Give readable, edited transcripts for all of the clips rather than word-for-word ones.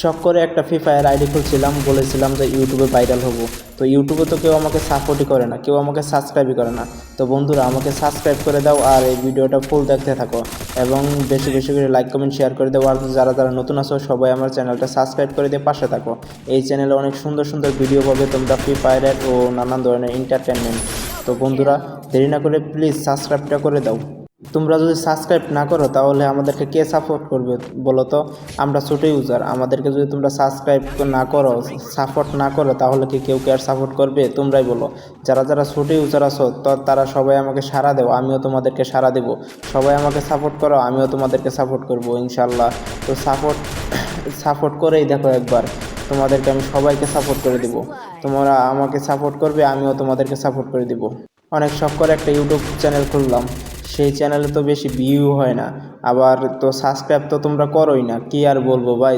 শখ করে একটা ফ্রি ফায়ার আইডি খুলছিলাম, বলেছিলাম যে ইউটিউবে ভাইরাল হব। তো ইউটিউবে তো কেউ আমাকে সাপোর্টই করে না, কেউ আমাকে সাবস্ক্রাইবই করে না। তো বন্ধুরা আমাকে সাবস্ক্রাইব করে দাও আর এই ভিডিওটা ফুল দেখতে থাকো এবং বেশি বেশি করে লাইক কমেন্ট শেয়ার করে দাও। আর যারা যারা নতুন আছো সবাই আমার চ্যানেলটা সাবস্ক্রাইব করে দিয়ে পাশে থাকো। এই চ্যানেলে অনেক সুন্দর সুন্দর ভিডিও পাবে তোমরা, ফ্রি ফায়ারের ও নানান ধরনের এন্টারটেনমেন্ট। তো বন্ধুরা দেরি না করে প্লিজ সাবস্ক্রাইবটা করে দাও। তোমরা যদি সাবস্ক্রাইব না করো তাহলে আমাদেরকে কে সাপোর্ট করবে বলো তো? আমরা ছোটো ইউজার, আমাদেরকে যদি তোমরা সাবস্ক্রাইব না করো, সাপোর্ট না করো, তাহলে কি কেউ কে আর সাপোর্ট করবে? তোমরাই বলো। যারা যারা ছোটো ইউজার আছো তো তারা সবাই আমাকে সাড়া দেও, আমিও তোমাদেরকে সাড়া দেবো। সবাই আমাকে সাপোর্ট করো, আমিও তোমাদেরকে সাপোর্ট করবো ইনশাল্লাহ। তো সাপোর্ট করেই দেখো একবার, তোমাদেরকে আমি সবাইকে সাপোর্ট করে দিব। তোমরা আমাকে সাপোর্ট করবে, আমিও তোমাদেরকে সাপোর্ট করে দিব। অনেক শখ করে একটা ইউটিউব চ্যানেল খুললাম, সেই চ্যানেলে তো বেশি ভিউ হয় না, আবার তো সাবস্ক্রাইব তো তোমরা করোই না। কি আর বলবো ভাই,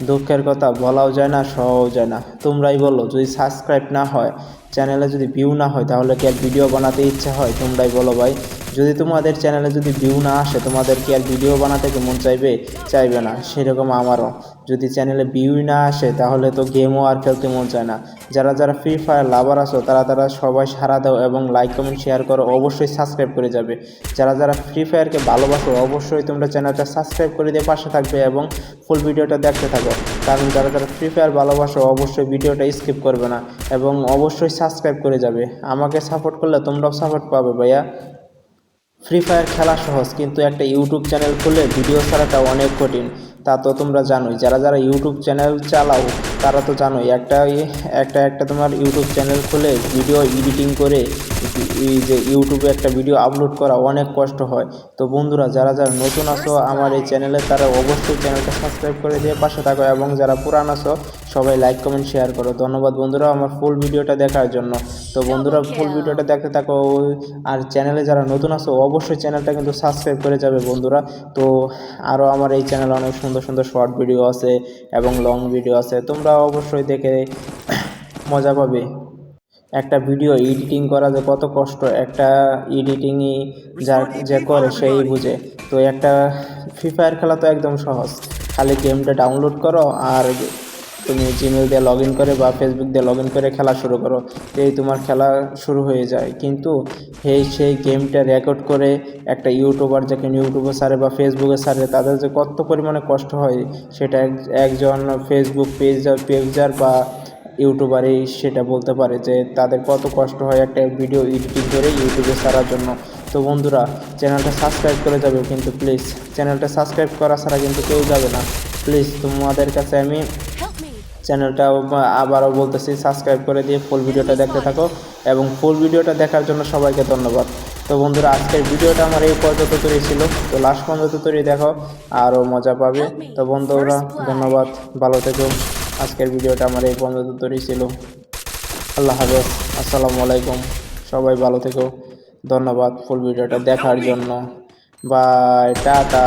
দুঃখের কথা বলাও যায় না, সহও যায় না। তোমরাই বলো, যদি সাবস্ক্রাইব না হয়, চ্যানেলে যদি ভিউ না হয়, তাহলে কি আর ভিডিও বানাতে ইচ্ছা হয়? তোমরাই বলো ভাই। যদি তোমাদের চ্যানেলে যদি ভিউ না আসে, তোমাদের কি আর ভিডিও বানাতে কি মন চাইবে? চাইবে না। সেরকম আমারও যদি চ্যানেলে ভিউই না আসে, তাহলে তো গেমও আর খেলতে মন চায় না। যারা যারা ফ্রি ফায়ার লাভার আছো তারা তারা সবাই সাড়া দাও এবং লাইক কমেন্ট শেয়ার করো, অবশ্যই সাবস্ক্রাইব করে যাবে। যারা যারা ফ্রি ফায়ারকে ভালোবাসো অবশ্যই তোমরা চ্যানেলটা সাবস্ক্রাইব করে দিয়ে পাশে থাকবে এবং ফুল ভিডিওটা দেখতে থাকো। কারণ যারা যারা ফ্রি ফায়ার ভালোবাসো অবশ্যই ভিডিওটা স্কিপ করবে না এবং অবশ্যই সাবস্ক্রাইব করে যাবে। আমাকে সাপোর্ট করলে তোমরাও সাপোর্ট পাবে ভাইয়া। ফ্রি ফায়ার খেলা সহজ, কিন্তু একটা ইউটিউব চ্যানেল খুলে ভিডিও ছাড়াটা অনেক কঠিন। তা তো তোমরা জানোই, যারা যারা ইউটিউব চ্যানেল চালাও তারা তো জানোই, একটা তোমার ইউটিউব চ্যানেল খুলে ভিডিও এডিটিং করে এই যে ইউটিউবে একটা ভিডিও আপলোড করা অনেক কষ্ট হয়। তো বন্ধুরা যারা যারা নতুন আছো আমার এই চ্যানেলে, তারা অবশ্যই চ্যানেলটা সাবস্ক্রাইব করে দিয়ে পাশে থাকো এবং যারা পুরান আছো সবাই লাইক কমেন্ট শেয়ার করো। ধন্যবাদ বন্ধুরা আমার ফুল ভিডিওটা দেখার জন্য। তো বন্ধুরা ফুল ভিডিওটা দেখতে থাকো। আর চ্যানেলে যারা নতুন আছো অবশ্যই চ্যানেলটা কিন্তু সাবস্ক্রাইব করে যাবে বন্ধুরা। তো আরও আমার এই চ্যানেলে অনেক সুন্দর সুন্দর শর্ট ভিডিও আছে এবং লং ভিডিও আছে, তোমরা অবশ্যই দেখে মজা পাবে। একটা ভিডিও এডিটিং করা যে কত কষ্ট, একটা এডিটিংই যে করে সেই বুঝে। তো একটা ফ্রি ফায়ার খেলা তো একদম সহজ, খালি গেমটা ডাউনলোড করো আর তুমি জিমেল দিয়ে লগ ইন করে বা ফেসবুক দিয়ে লগ ইন করে খেলা শুরু করো, এই তোমার খেলা শুরু হয়ে যায়। কিন্তু সেই গেমটা রেকর্ড করে একটা ইউটিউবার যখন ইউটিউবে ছাড়ে বা ফেসবুকে ছাড়ে, তাদের যে কত পরিমাণে কষ্ট হয় সেটা একজন ফেসবুক পেজার বা ইউটিউবারই সেটা বলতে পারে যে তাদের কত কষ্ট হয় একটা ভিডিও এডিটিং করে ইউটিউবে ছাড়ার জন্য। তো বন্ধুরা চ্যানেলটা সাবস্ক্রাইব করে যাবে কিন্তু প্লিজ, চ্যানেলটা সাবস্ক্রাইব করা ছাড়া কিন্তু কেউ যাবে না। প্লিজ তোমাদের কাছে আমি চ্যানেলটা আবারও বলতেছি, সাবস্ক্রাইব করে দিয়ে ফুল ভিডিওটা দেখতে থাকো এবং ফুল ভিডিওটা দেখার জন্য সবাইকে ধন্যবাদ। তো বন্ধুরা আজকের ভিডিওটা আমার এই পর্যন্ত তৈরি ছিল, তো লাস্ট পর্যন্ত তৈরি দেখো আরও মজা পাবে। তো বন্ধুরা ধন্যবাদ, ভালো থেকো। আজকের ভিডিওটা আমার এই পর্যন্ত তৈরি ছিল। আল্লাহ হাফেজ, আসসালামু আলাইকুম। সবাই ভালো থেকো, ধন্যবাদ ফুল ভিডিওটা দেখার জন্য। Bye, tata.